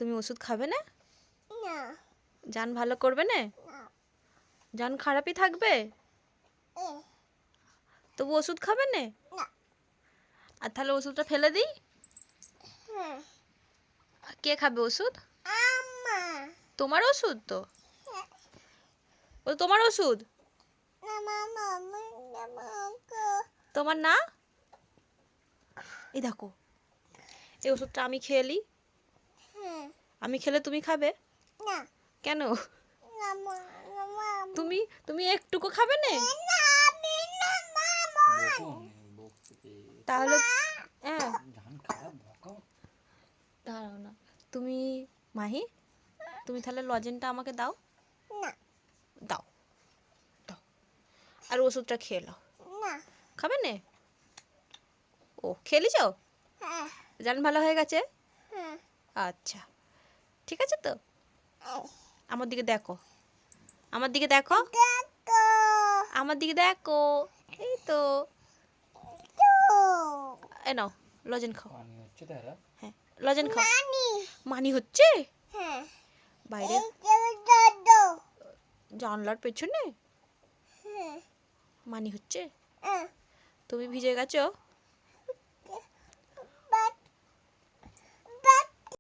তুমি ওষুধ খাবে না? না জান ভালো করবে না? না জান খারাপই থাকবে? এ তবু ওষুধ খাবে না? না আর তাহলে ওষুধটা ফেলে দিই? হ্যাঁ কে খাবে ওষুধ? আম্মা তোমার ওষুধ তো, ও তোমার ওষুধ, না মামা মামা তোমার না। এই দেখো, এই ওষুধটা আমি খেয়ে নিই। হ্যাঁ আমি খেলে তুমি খাবে? না কেন? না মামা তুমি তুমি একটুকু খাবে না? না আমি না মামা তাহলে হ্যাঁ, দাঁড়াও না। তুমি মাহি, তুমি তাহলে লজেনটা আমাকে দাও। না দাও দাও, আর ওষুধটা খেয়ে নাও। না খাবে না? ও খেলিছ? হ্যাঁ জান ভালো হয়ে গেছে? হ্যাঁ আচ্ছা, ঠিক আছে তো। এই আমার দিকে দেখো, আমার দিকে দেখো, দেখো আমার দিকে দেখো। এই তো, তো এ নাও লজেন খাও। পানি হচ্ছে তারা হ্যাঁ, লজেন খাও। নানি মানি হচ্ছে হ্যাঁ বাইরে এই যে দাদু জানলার পেছনে হ্যাঁ মানি হচ্ছে। হ্যাঁ তুমি ভিজে গেছো?